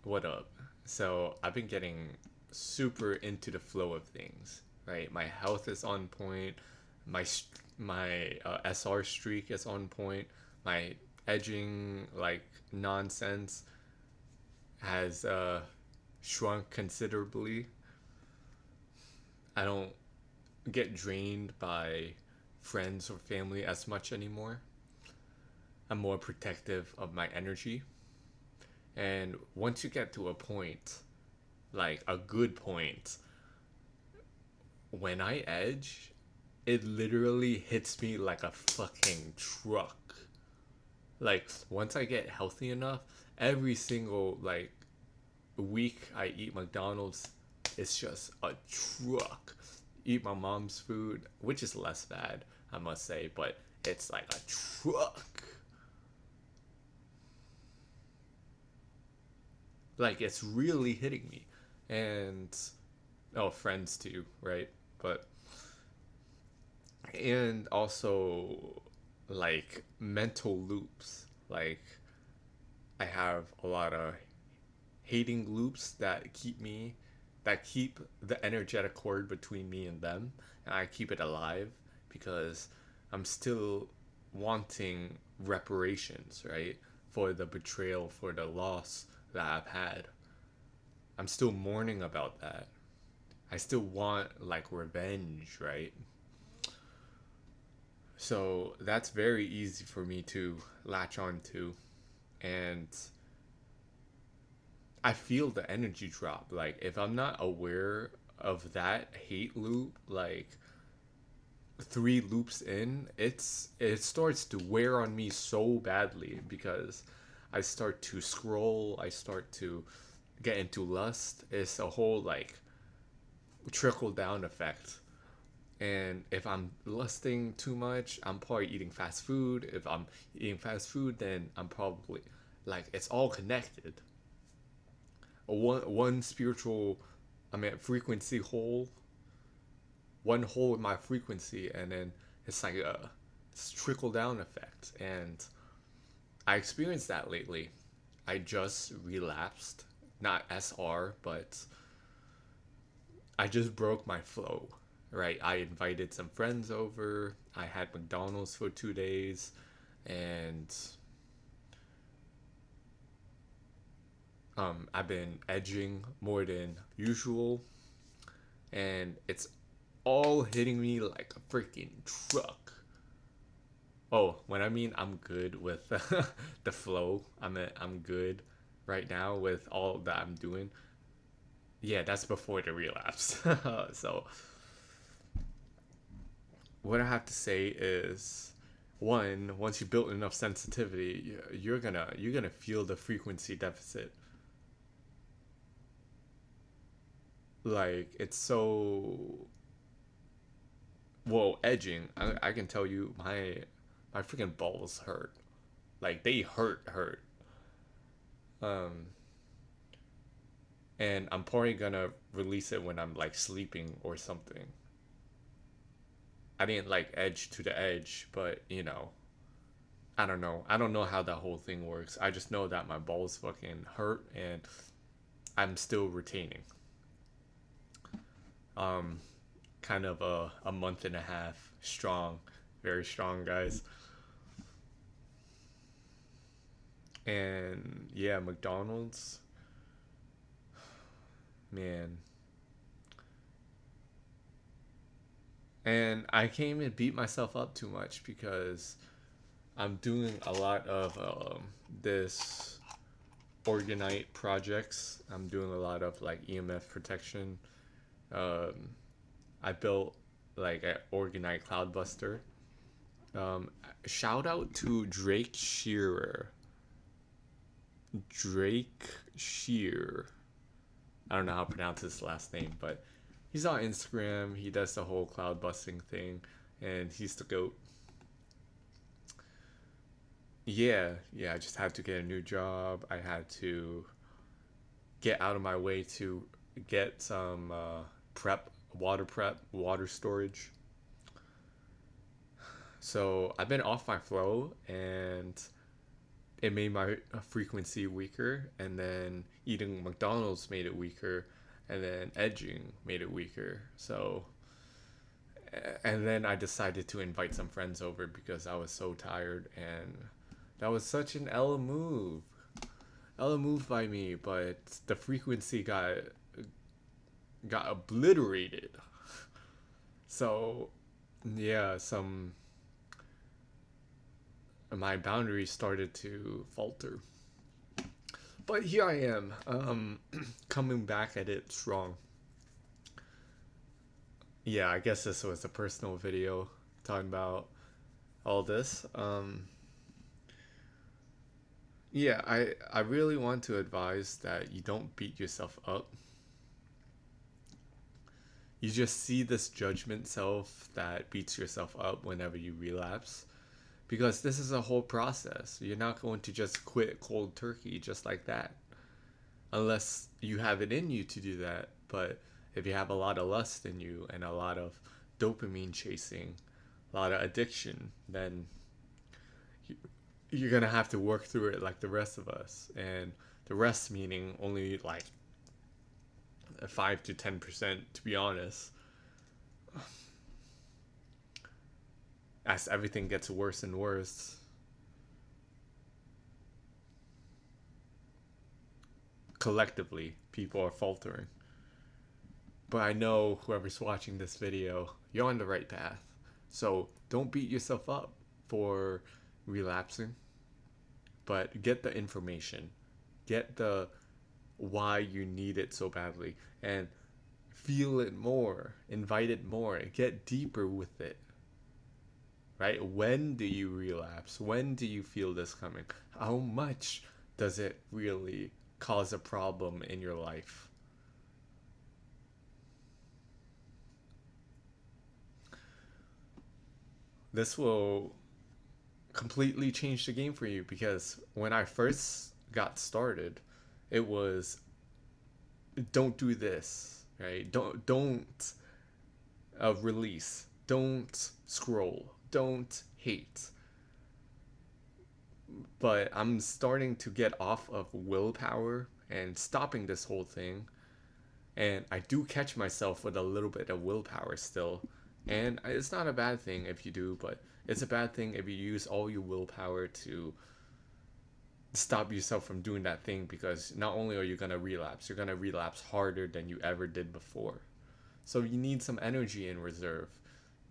What up? So I've been getting super into the flow of things, right? My health is on point. My SR streak is on point. My edging like nonsense has shrunk considerably. I don't get drained by friends or family as much anymore. I'm more protective of my energy. And once you get to a point, like a good point, when I edge, it literally hits me like a fucking truck. Like once I get healthy enough, every single like week I eat McDonald's, it's just a truck. Eat my mom's food, which is less bad, I must say, but it's like a truck. Like it's really hitting me. And oh, friends too, right? But and also like mental loops. Like I have a lot of hating loops that keep the energetic cord between me and them, and I keep it alive because I'm still wanting reparations, right? For the betrayal, for the loss that I've had. I'm still mourning about that. I still want like revenge, right? So that's very easy for me to latch on to. And I feel the energy drop. Like if I'm not aware of that hate loop, like three loops in, it starts to wear on me so badly because I start to scroll, I start to get into lust. It's a whole like trickle down effect. And if I'm lusting too much, I'm probably eating fast food. If I'm eating fast food, then I'm probably like it's all connected. One spiritual, I mean frequency hole, one hole in my frequency, and then it's like a it's trickle down effect. And I experienced that lately. I just relapsed, not SR, but I just broke my flow. Right, I invited some friends over. I had McDonald's for 2 days, and I've been edging more than usual, and it's all hitting me like a freaking truck. Oh, when I mean I'm good with the flow, I'm good right now with all that I'm doing. Yeah, that's before the relapse. So what I have to say is, one, once you build enough sensitivity, you're gonna feel the frequency deficit. Like it's so well edging. I can tell you my freaking balls hurt. Like they hurt. Um, and I'm probably gonna release it when I'm like sleeping or something. I didn't like edge to the edge, but I don't know. I don't know how that whole thing works. I just know that my balls fucking hurt and I'm still retaining. Um, Kind of a month and a half strong, very strong, guys. And yeah, McDonald's, man. And I can't even beat myself up too much because I'm doing a lot of this Orgonite projects. I'm doing a lot of like EMF protection. Um, I built like an Orgonite Cloudbuster. Um, Shout out to Drake Shearer. Drake Shear. I don't know how to pronounce his last name, but he's on Instagram. He does the whole cloud busting thing, and he's the goat. Yeah. I just had to get a new job. I had to get out of my way to get some prep, water storage. So I've been off my flow, and it made my frequency weaker, and then eating McDonald's made it weaker, and then edging made it weaker. So, and then I decided to invite some friends over because I was so tired, and that was such an Ella move. Ella move by me, but the frequency got obliterated. So, yeah, some my boundaries started to falter. But here I am, coming back at it strong. Yeah, I guess this was a personal video talking about all this. Yeah, I really want to advise that you don't beat yourself up. You just see this judgment self that beats yourself up whenever you relapse. Because this is a whole process. You're not going to just quit cold turkey just like that. Unless you have it in you to do that. But if you have a lot of lust in you and a lot of dopamine chasing, a lot of addiction, then you're going to have to work through it like the rest of us. And the rest meaning only like 5 to 10%, to be honest. As everything gets worse and worse, collectively, people are faltering. But I know whoever's watching this video, you're on the right path. So don't beat yourself up for relapsing, but get the information, get the why you need it so badly, and feel it more, invite it more, get deeper with it. Right? When do you relapse? When do you feel this coming? How much does it really cause a problem in your life? This will completely change the game for you because when I first got started, it was don't do this, right? Don't release. Don't scroll. Don't hate. But I'm starting to get off of willpower and stopping this whole thing. And I do catch myself with a little bit of willpower still. And it's not a bad thing if you do, but it's a bad thing if you use all your willpower to stop yourself from doing that thing, because not only are you going to relapse, you're going to relapse harder than you ever did before. So you need some energy in reserve.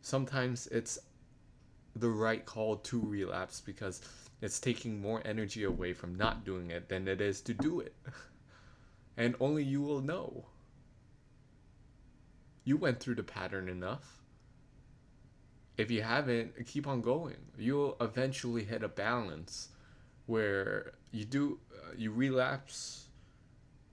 Sometimes it's the right call to relapse because it's taking more energy away from not doing it than it is to do it. And only you will know. You went through the pattern enough. If you haven't, keep on going. You'll eventually hit a balance where you relapse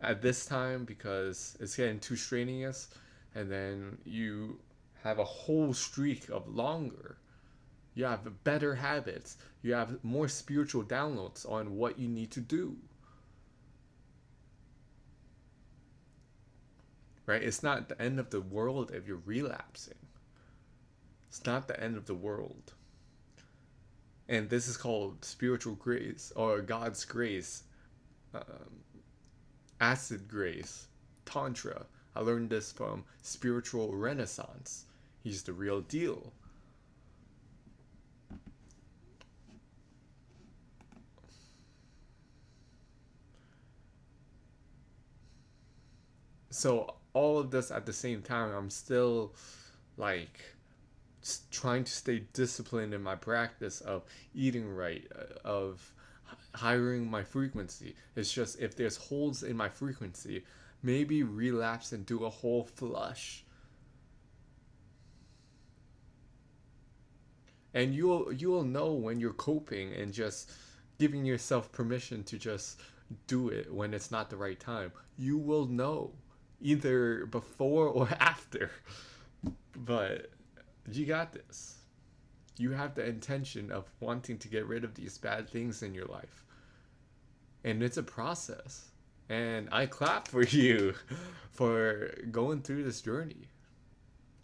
at this time because it's getting too strenuous, and then you have a whole streak of longer. You have better habits. You have more spiritual downloads on what you need to do. Right? It's not the end of the world if you're relapsing. It's not the end of the world. And this is called spiritual grace or God's grace, um, acid grace, Tantra. I learned this from Spiritual Renaissance. He's the real deal. So all of this at the same time, I'm still like trying to stay disciplined in my practice of eating right, of hiring my frequency. It's just if there's holes in my frequency, maybe relapse and do a whole flush. And you'll know when you're coping and just giving yourself permission to just do it when it's not the right time. You will know either before or after. But you got this. You have the intention of wanting to get rid of these bad things in your life. And it's a process. And I clap for you for going through this journey.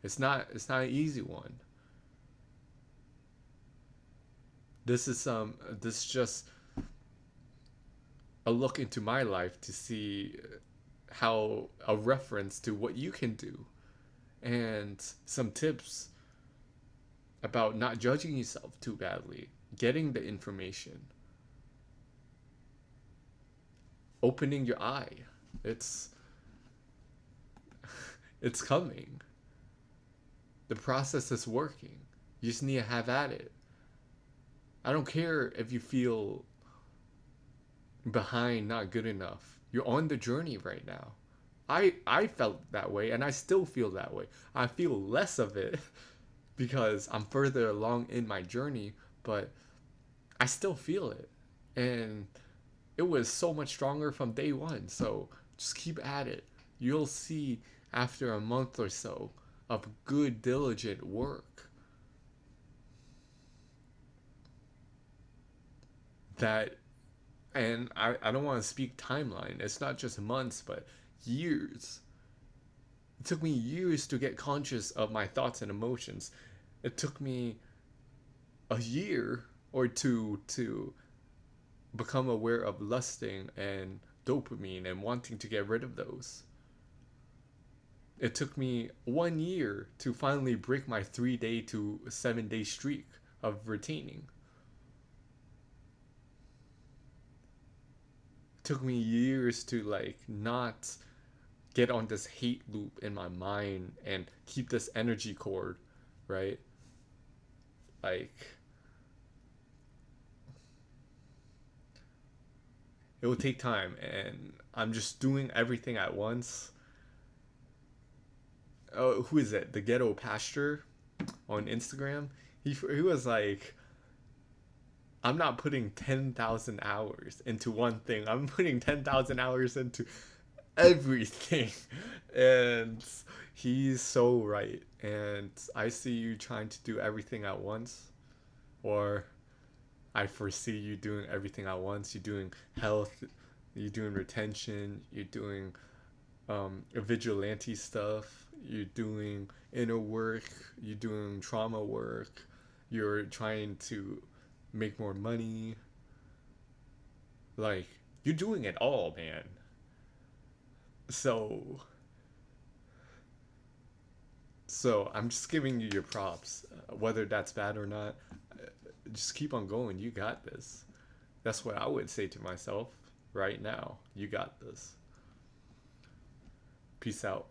It's not an easy one. This is just a look into my life to see how a reference to what you can do and some tips about not judging yourself too badly, getting the information, opening your eye. It's it's coming. The process is working. You just need to have at it. I don't care if you feel behind, not good enough. You're on the journey right now. I felt that way and I still feel that way. I feel less of it because I'm further along in my journey, but I still feel it. And it was so much stronger from day one. So just keep at it. You'll see after a month or so of good, diligent work that, and I don't want to speak timeline. It's not just months, but years. It took me years to get conscious of my thoughts and emotions. It took me a year or two to become aware of lusting and dopamine and wanting to get rid of those. It took me 1 year to finally break my 3 day to 7 day streak of retaining. It took me years to like not get on this hate loop in my mind and keep this energy cord, right? Like it will take time and I'm just doing everything at once. Oh, who is it? The Ghetto Pasture on Instagram. He was like, I'm not putting 10,000 hours into one thing. I'm putting 10,000 hours into everything. And he's so right. And I see you trying to do everything at once. Or I foresee you doing everything at once. You're doing health, you're doing retention, you're doing vigilante stuff, you're doing inner work, you're doing trauma work, you're trying to make more money. Like, you're doing it all, man. So, so I'm just giving you your props, whether that's bad or not. Just keep on going. You got this. That's what I would say to myself right now. You got this. Peace out.